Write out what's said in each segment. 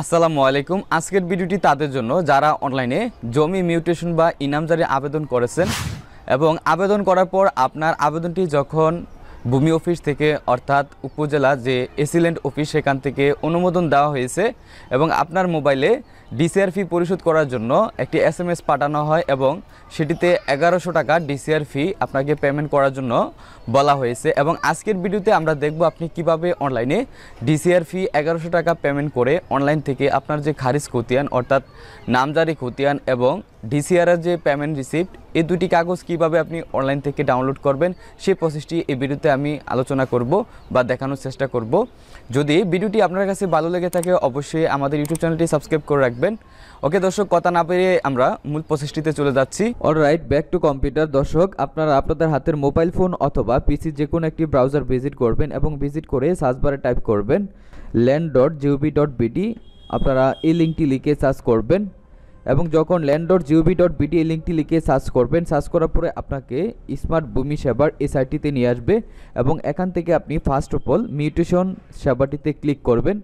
আসসালামু আলাইকুম। আজকের ভিডিওটি তাদের জন্য যারা অনলাইনে জমি মিউটেশন বা ইনামজারি আবেদন করেছেন এবং আবেদন করার পর আপনার আবেদনটি যখন ভূমি অফিস থেকে অর্থাৎ উপজেলা যে এসিলেন্ট অফিস সেখান থেকে অনুমোদন দেওয়া হয়েছে এবং আপনার মোবাইলে ডিসিআর ফি পরিশোধ করার জন্য একটি SMS পাঠানো হয় এবং সেটিতে 1100 টাকা ডিসিআর ফি আপনাকে পেমেন্ট করার জন্য বলা হয়েছে। এবং আজকের ভিডিওতে আমরা দেখব আপনি কিভাবে অনলাইনে ডিসিআর ফি 1100 টাকা পেমেন্ট করে অনলাইন থেকে আপনার যে খারিজ খতিয়ান অর্থাৎ নামজারি খতিয়ান এবং ডিসিআরের যে পেমেন্ট রিসিপ্ট এই দুটি কাগজ কিভাবে আপনি অনলাইন থেকে ডাউনলোড করবেন সেই প্রসেসটি এই ভিডিওতে আমি আলোচনা করব বা দেখানোর চেষ্টা করব। যদি ভিডিওটি আপনার কাছে ভালো লেগে থাকে অবশ্যই আমাদের ইউটিউব চ্যানেলটি সাবস্ক্রাইব করে রাখবেন। ওকে দর্শক, কথা না পেরিয়ে আমরা মূল প্রসেসটিতে চলে যাচ্ছি। Alright, back to computer. দর্শক, আপনারা আপনাদের হাতের মোবাইল ফোন অথবা পিসি যে কোনো একটি ব্রাউজার ভিজিট করবেন এবং ভিজিট করে সার্চ বারে টাইপ করবেন land.gov.bt। আপনারা এই লিঙ্কটি লিখে সার্চ করবেন এবং যখন land.gov.bt এই লিঙ্কটি লিখে সার্চ করবেন, সার্চ করার পরে আপনাকে স্মার্ট ভূমি সেবার এই সাইটটিতে নিয়ে আসবে এবং এখান থেকে আপনি ফার্স্ট অফ অল মিউটেশন সেবাটিতে ক্লিক করবেন।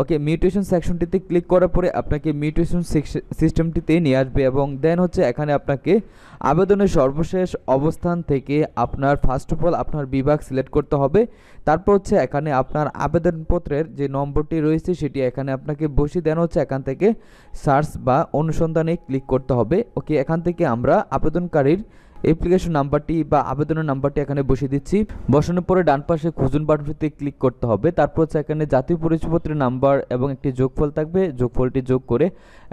ওকে, মিউটেশন সেকশনটিতে ক্লিক করার পরে আপনাকে মিউটেশন সিস্টেমটিতে নিয়ে আসবে এবং দেন হচ্ছে এখানে আপনাকে আবেদনের সর্বশেষ অবস্থান থেকে আপনার ফার্স্ট অফ অল আপনার বিভাগ সিলেক্ট করতে হবে। তারপর হচ্ছে এখানে আপনার আবেদনপত্রের যে নম্বরটি রয়েছে সেটি এখানে আপনাকে বসিয়ে দেন হচ্ছে এখান থেকে সার্চ বা অনুসন্ধানে ক্লিক করতে হবে। ওকে, এখান থেকে আমরা আবেদনকারীর অ্যাপ্লিকেশন নাম্বারটি বা আবেদনের নাম্বারটি এখানে বসিয়ে দিচ্ছি। বসানোর পরে ডান পাশে খুঁজুন বাটনটিতে ক্লিক করতে হবে। তারপর হচ্ছে এখানে জাতীয় পরিচয়পত্রের নাম্বার এবং একটি যোগফল থাকবে, যোগফলটি যোগ করে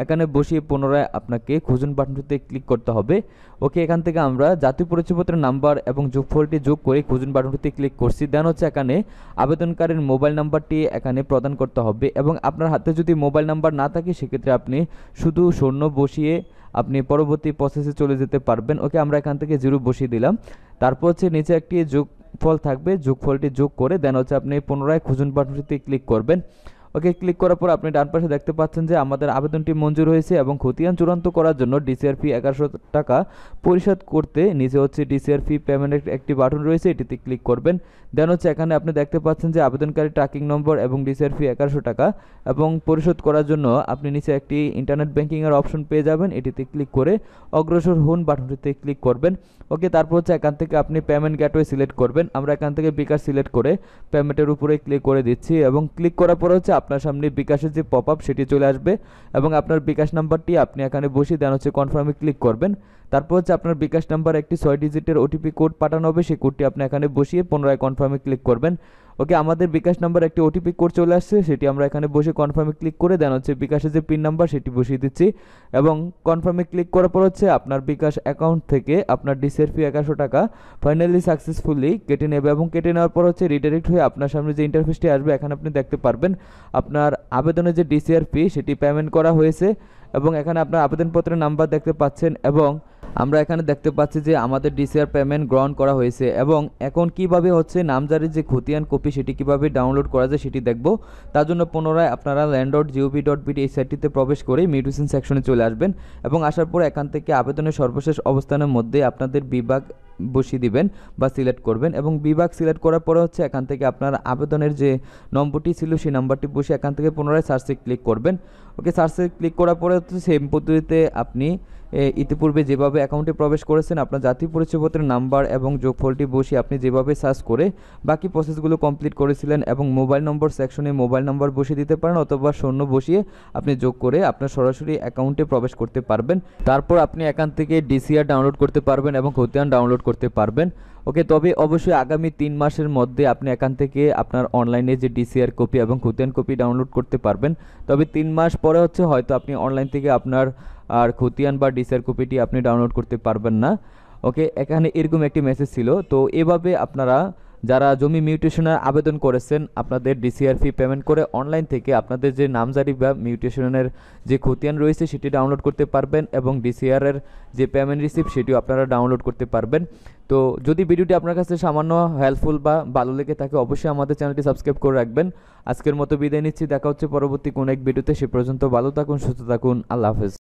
এখানে বসিয়ে পুনরায় আপনাকে খুঁজুন বাটনটিতে ক্লিক করতে হবে। ওকে, এখান থেকে আমরা জাতীয় পরিচয়পত্রের নাম্বার এবং যোগফলটি যোগ করে খুঁজুন বাটনটিতে ক্লিক করছি। দেন হচ্ছে এখানে আবেদনকারীর মোবাইল নাম্বারটি এখানে প্রদান করতে হবে এবং আপনার হাতে যদি মোবাইল নাম্বার না থাকে সেক্ষেত্রে আপনি শুধু শূন্য বসিয়ে আপনি পরবর্তী প্রসেসে চলে যেতে পারবেন। ওকে, আমরা এখান থেকে 0 বসিয়ে দিলাম। তারপর হচ্ছে নিচে একটি যোগফল থাকবে, যোগফলটি যোগ করে দেন হচ্ছে আপনি পুনরায় খুঁজুন বাটনটিতে ক্লিক করবেন। ওকে, ক্লিক করার পর আপনি ডান পাশে দেখতে পাচ্ছেন যে আমাদের আবেদনটি মঞ্জুর হয়েছে এবং খতিয়ান চূড়ান্ত করার জন্য ডিসিআর ফি 1100 টাকা পরিশোধ করতে নিচে হচ্ছে ডিসিআর ফি পেমেন্টের একটি বাটন রয়েছে, এটিতে ক্লিক করবেন। দেন হচ্ছে এখানে আপনি দেখতে পাচ্ছেন যে আবেদনকারী ট্র্যাকিং নম্বর এবং ডিসিআর ফি 1100 টাকা এবং পরিশোধ করার জন্য আপনি নিচে একটি ইন্টারনেট ব্যাংকিংয়ের অপশন পেয়ে যাবেন, এটিতে ক্লিক করে অগ্রসর হন বাটনটিতে ক্লিক করবেন। ওকে, তারপর হচ্ছে এখান থেকে আপনি পেমেন্ট গেটওয়ে সিলেক্ট করবেন। আমরা এখান থেকে বিকাশ সিলেক্ট করে পেমেন্টের উপরে ক্লিক করে দিচ্ছি এবং ক্লিক করার পর হচ্ছে আপনার সামনে বিকাশের যে পপ আপ সেটি চলে আসবে এবং আপনার বিকাশ নাম্বারটি আপনি এখানে বসিয়ে দেন হচ্ছে কনফার্মে ক্লিক করবেন। তারপর হচ্ছে আপনার বিকাশ নাম্বার একটি 6 ডিজিটের ওটিপি কোড পাঠানো হবে, সেই কোডটি আপনি এখানে বসিয়ে পুনরায় কনফার্মে ক্লিক করবেন। ওকে, আমাদের বিকাশ নাম্বার একটি ওটিপি কোড চলে আসছে, সেটি আমরা এখানে বসে কনফার্মে ক্লিক করে দেন হচ্ছে বিকাশের যে পিন নাম্বার সেটি বসিয়ে দিচ্ছি এবং কনফার্মে ক্লিক করার পর হচ্ছে আপনার বিকাশ অ্যাকাউন্ট থেকে আপনার ডিসিআর ফি 1100 টাকা ফাইনালি সাকসেসফুলি কেটে নেবে এবং কেটে নেওয়ার পর হচ্ছে রিডাইরেক্ট হয়ে আপনার সামনে যে ইন্টারফেসটি আসবে এখানে আপনি দেখতে পারবেন আপনার আবেদনের যে ডিসিআর ফি সেটি পেমেন্ট করা হয়েছে এবং এখানে আপনার আবেদনপত্রের নাম্বার দেখতে পাচ্ছেন এবং আমরা এখানে দেখতে পাচ্ছি যে আমাদের ডিসিআর পেমেন্ট গ্রহণ করা হয়েছে। এবং এখন কিভাবে হচ্ছে নামজারির যে খতিয়ান কপি সেটি কিভাবে ডাউনলোড করা যায় সেটি দেখব। তার জন্য পুনরায় আপনারা land.gov.bt এই সাইটটিতে প্রবেশ করে মিউটেশন সেকশনে চলে আসবেন এবং আসার পর এখান থেকে আবেদনের সর্বশেষ অবস্থানের মধ্যে আপনাদের বিভাগ বসিয়ে দিবেন বা সিলেক্ট করবেন এবং বিভাগ সিলেক্ট করার পরে হচ্ছে এখান থেকে আপনার আবেদনের যে নম্বরটি ছিল সেই নাম্বারটি বসে এখান থেকে পুনরায় সার্চে ক্লিক করবেন। ওকে, সার্চে ক্লিক করার পরে হচ্ছে সেম পদ্ধতিতে আপনি ইতিপূর্বে যেভাবে অ্যাকাউন্টে প্রবেশ করেছেন আপনার জাতীয় পরিচয়পত্রের নাম্বার এবং যোগফলটি বসিয়ে আপনি যেভাবে সার্চ করে বাকি প্রসেসগুলো কমপ্লিট করেছিলেন এবং মোবাইল নম্বর সেকশনে মোবাইল নম্বর বসিয়ে দিতে পারেন অথবা শূন্য বসিয়ে আপনি যোগ করে আপনার সরাসরি অ্যাকাউন্টে প্রবেশ করতে পারবেন। তারপর আপনি এখান থেকে ডিসিআর ডাউনলোড করতে পারবেন এবং খতিয়ান ডাউনলোড করতে পারবেন। ওকে, তবে অবশ্যই আগামী 3 মাসের মধ্যে আপনি এখান থেকে আপনার অনলাইনে যে ডিসিআর কপি এবং খতিয়ান কপি ডাউনলোড করতে পারবেন। তবে 3 মাস পরে হচ্ছে হয়তো আপনি অনলাইন থেকে আপনার আর খতিয়ান বা ডিসিআর কপিটি আপনি ডাউনলোড করতে পারবেন না। ওকে, এখানে এরকম একটি মেসেজ ছিল। তো এভাবে আপনারা যারা জমি মিউটেশনের আবেদন করেছেন আপনাদের ডিসিআর ফি পেমেন্ট করে অনলাইন থেকে আপনাদের যে নামজারি বা মিউটেশনের যে খতিয়ান রয়েছে সেটি ডাউনলোড করতে পারবেন এবং ডিসিআরের যে পেমেন্ট রিসিপ্ট সেটিও আপনারা ডাউনলোড করতে পারবেন। তো যদি ভিডিওটি আপনার কাছে সামান্য হেল্পফুল বা ভালো লেগে থাকে অবশ্যই আমাদের চ্যানেলটি সাবস্ক্রাইব করে রাখবেন। আজকের মতো বিদায় নিচ্ছি, দেখা হচ্ছে পরবর্তী কোনো এক ভিডিওতে। সে পর্যন্ত ভালো থাকুন, সুস্থ থাকুন, আল্লাহ হাফেজ।